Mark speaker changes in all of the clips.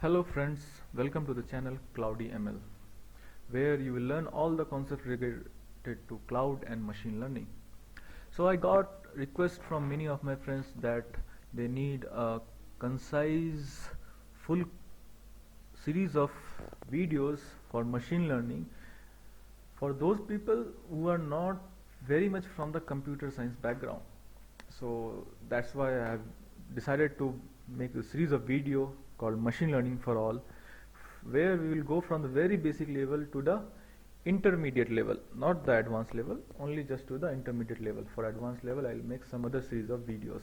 Speaker 1: Hello friends, welcome to the channel Cloudy ML, where you will learn all the concepts related to cloud and machine learning. So I got requests from many of my friends that they need a concise full series of videos for machine learning for those people who are not very much from the computer science background. So that's why I have decided to make a series of video called Machine Learning for All, where we will go from the very basic level to the intermediate level, not the advanced level, only just to the intermediate level. For advanced level I'll make some other series of videos.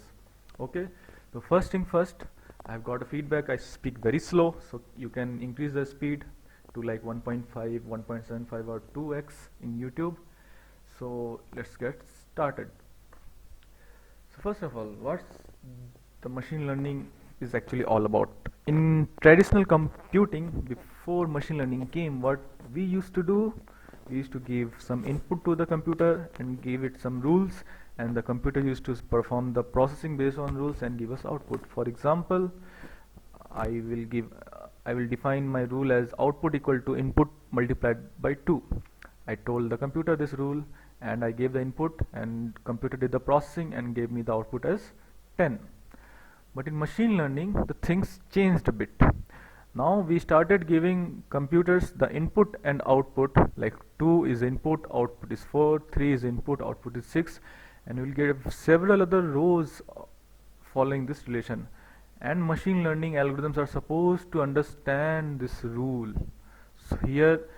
Speaker 1: Okay, so first thing first, I've got a feedback I speak very slow, so you can increase the speed to like 1.5, 1.75 or 2x in YouTube. So let's get started. So first of all, what's the machine learning is actually all about? In traditional computing, before machine learning came, what we used to do, we used to give some input to the computer and give it some rules, and the computer used to perform the processing based on rules and give us output. For example, I will define my rule as output equal to input multiplied by 2. I told the computer this rule and I gave the input, and computer did the processing and gave me the output as 10. But in machine learning the things changed a bit. Now we started giving computers the input and output, like 2 is input, output is 4, 3 is input, output is 6, and we will get several other rows following this relation. And machine learning algorithms are supposed to understand this rule. So here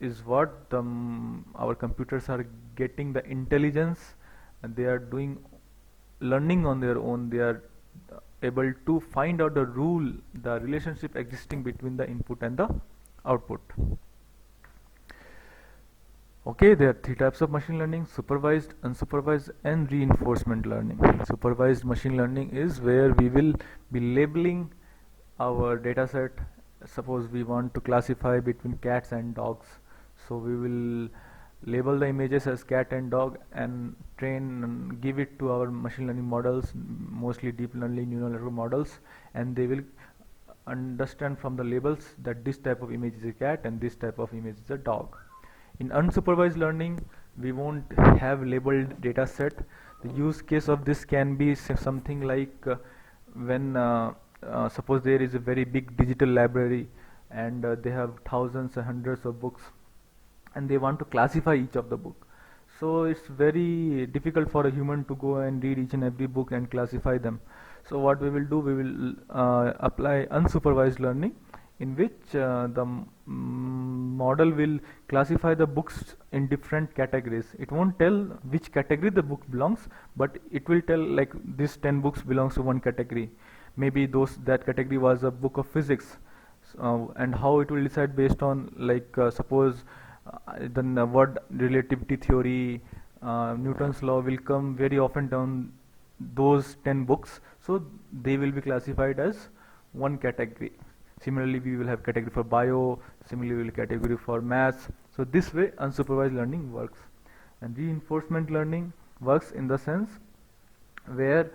Speaker 1: is what our computers are getting the intelligence, and they are doing learning on their own. They are able to find out the rule, the relationship existing between the input and the output. Okay, there are three types of machine learning: supervised, unsupervised, and reinforcement learning. Supervised machine learning is where we will be labeling our data set. Suppose we want to classify between cats and dogs, so we will label the images as cat and dog and train and give it to our machine learning models, mostly deep learning neural network models, and they will understand from the labels that this type of image is a cat and this type of image is a dog. In unsupervised learning, we won't have labeled data set. The use case of this can be something like when suppose there is a very big digital library, and they have thousands and hundreds of books, and they want to classify each of the book. So it's very difficult for a human to go and read each and every book and classify them. So what we will do, we will apply unsupervised learning, in which the model will classify the books in different categories. It won't tell which category the book belongs, but it will tell like this 10 books belongs to one category. Maybe that category was a book of physics, and how it will decide based on like suppose the word relativity theory, Newton's law will come very often down those 10 books, so they will be classified as one category. Similarly, we will have category for bio, similarly we will category for maths. So this way unsupervised learning works. And reinforcement learning works in the sense where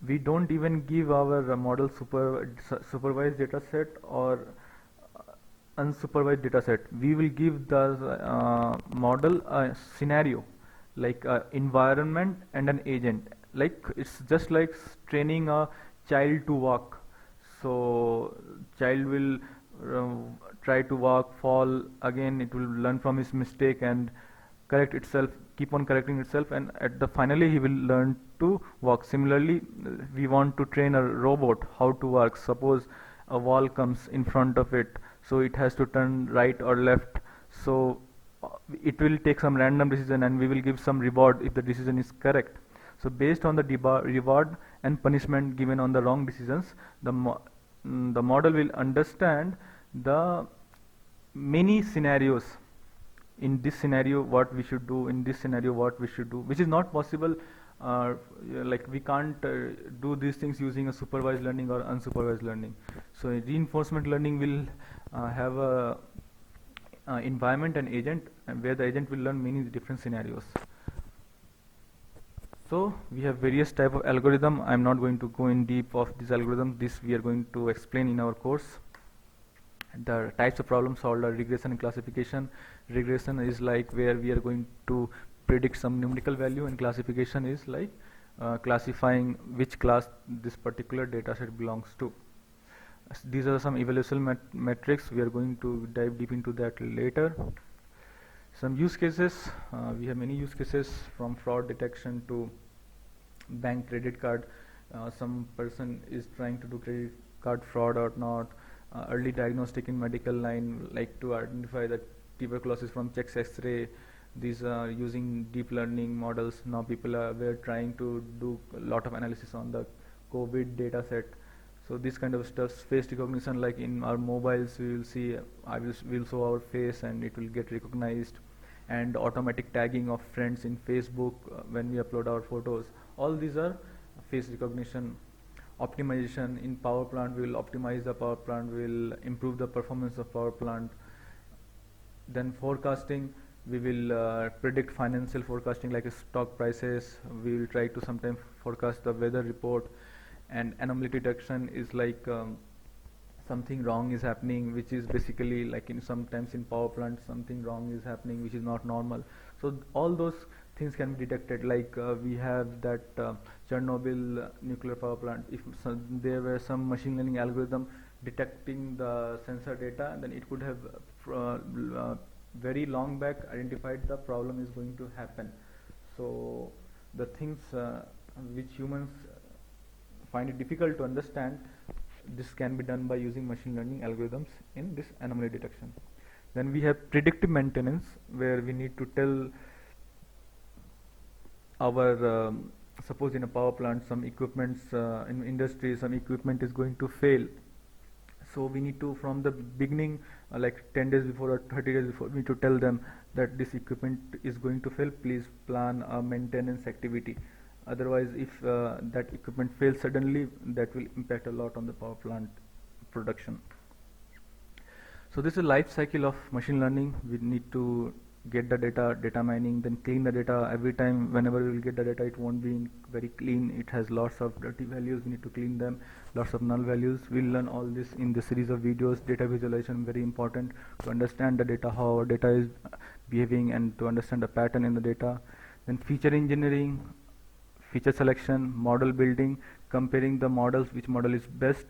Speaker 1: we don't even give our model supervised data set or unsupervised data set. We will give the model a scenario, like environment and an agent. Like it's just like training a child to walk. So child will try to walk, fall again, it will learn from his mistake and correct itself, keep on correcting itself, and at the finally he will learn to walk. Similarly, we want to train a robot how to work. Suppose a wall comes in front of it, so it has to turn right or left. So it will take some random decision and we will give some reward if the decision is correct. So based on the reward and punishment given on the wrong decisions, the model will understand the many scenarios. In this scenario what we should do, in this scenario what we should do, which is not possible. Like we can't do these things using a supervised learning or unsupervised learning. So reinforcement learning will have a environment and agent, and where the agent will learn many different scenarios. So we have various type of algorithm. I'm not going to go in deep of this algorithm. This we are going to explain in our course. The types of problem solved are regression and classification. Regression is like where we are going to predict some numerical value, and classification is like classifying which class this particular data set belongs to. These are some evaluation metrics. We are going to dive deep into that later. Some use cases, we have many use cases, from fraud detection to bank credit card. Some person is trying to do credit card fraud or not. Early diagnostic in medical line, like to identify the tuberculosis from chest x-ray. These are using deep learning models. Now people were trying to do a lot of analysis on the COVID data set. So this kind of stuff, face recognition, like in our mobiles we will see, we'll show our face and it will get recognized, and automatic tagging of friends in Facebook when we upload our photos. All these are face recognition. Optimization in power plant, we will optimize the power plant, we will improve the performance of power plant. Then forecasting, we will predict financial forecasting like stock prices. We will try to sometimes forecast the weather report. And anomaly detection is like something wrong is happening, which is basically like in sometimes in power plant something wrong is happening which is not normal. So all those things can be detected, like we have that Chernobyl nuclear power plant. If there were some machine learning algorithm detecting the sensor data, then it could have very long back identified the problem is going to happen. So the things which humans find it difficult to understand, this can be done by using machine learning algorithms in this anomaly detection. Then we have predictive maintenance, where we need to tell our suppose in a power plant some equipments, in industry some equipment is going to fail. So we need to, from the beginning, like 10 days before or 30 days before, we need to tell them that this equipment is going to fail, please plan a maintenance activity. Otherwise, if that equipment fails suddenly, that will impact a lot on the power plant production. So this is a life cycle of machine learning. We need to get the data mining, then clean the data. Every time whenever we will get the data, it won't be very clean. It has lots of dirty values, we need to clean them, lots of null values. We'll learn all this in this series of videos. Data visualization, very important to understand the data, how our data is behaving, and to understand the pattern in the data. Then feature engineering, feature selection, model building, comparing the models, which model is best,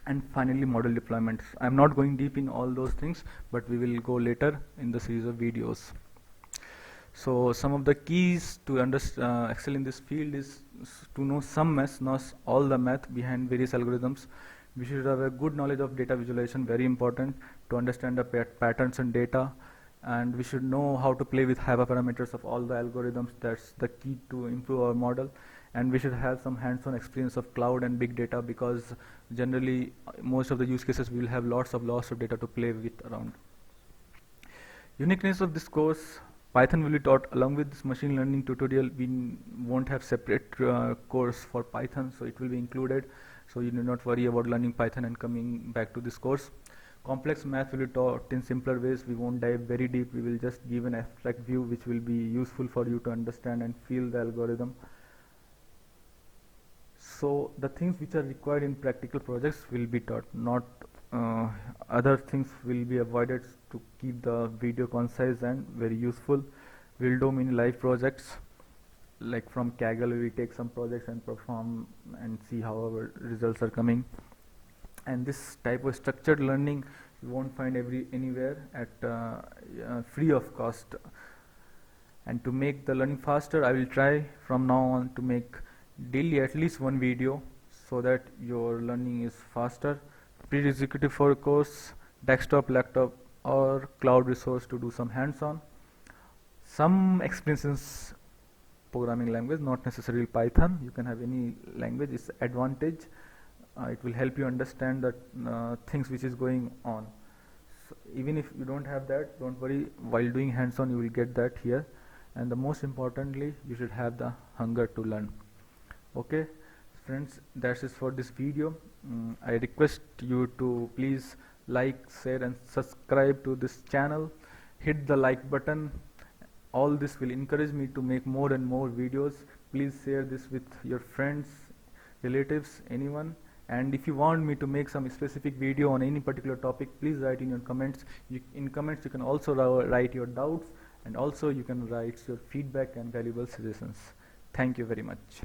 Speaker 1: and finally model deployments. I'm not going deep in all those things, but we will go later in the series of videos. So some of the keys to excel in this field is to know some math, not all the math behind various algorithms. We should have a good knowledge of data visualization, very important to understand the patterns and data, and we should know how to play with hyperparameters of all the algorithms. That's the key to improve our model. And we should have some hands-on experience of cloud and big data, because generally most of the use cases we will have lots of data to play with around. Uniqueness of this course, Python will be taught along with this machine learning tutorial. We won't have separate course for Python, so it will be included. So you need not worry about learning Python and coming back to this course. Complex math will be taught in simpler ways. We won't dive very deep. We will just give an abstract view which will be useful for you to understand and feel the algorithm. So the things which are required in practical projects will be taught, not other things will be avoided to keep the video concise and very useful. We'll do many live projects, like from Kaggle we take some projects and perform and see how our results are coming. And this type of structured learning you won't find anywhere at free of cost. And to make the learning faster, I will try from now on to make daily at least one video so that your learning is faster. Prerequisite for a course, desktop, laptop or cloud resource to do some hands-on. Some experiences programming language, not necessarily Python. You can have any language, it's advantage. It will help you understand the things which is going on. So even if you don't have that, don't worry, while doing hands-on you will get that here. And the most importantly, you should have the hunger to learn. Okay friends, that's it for this video. I request you to please like, share and subscribe to this channel. Hit the like button. All this will encourage me to make more and more videos. Please share this with your friends, relatives, anyone, And if you want me to make some specific video on any particular topic, please write in your comments. In comments you can also write your doubts, and also you can write your feedback and valuable suggestions. Thank you very much.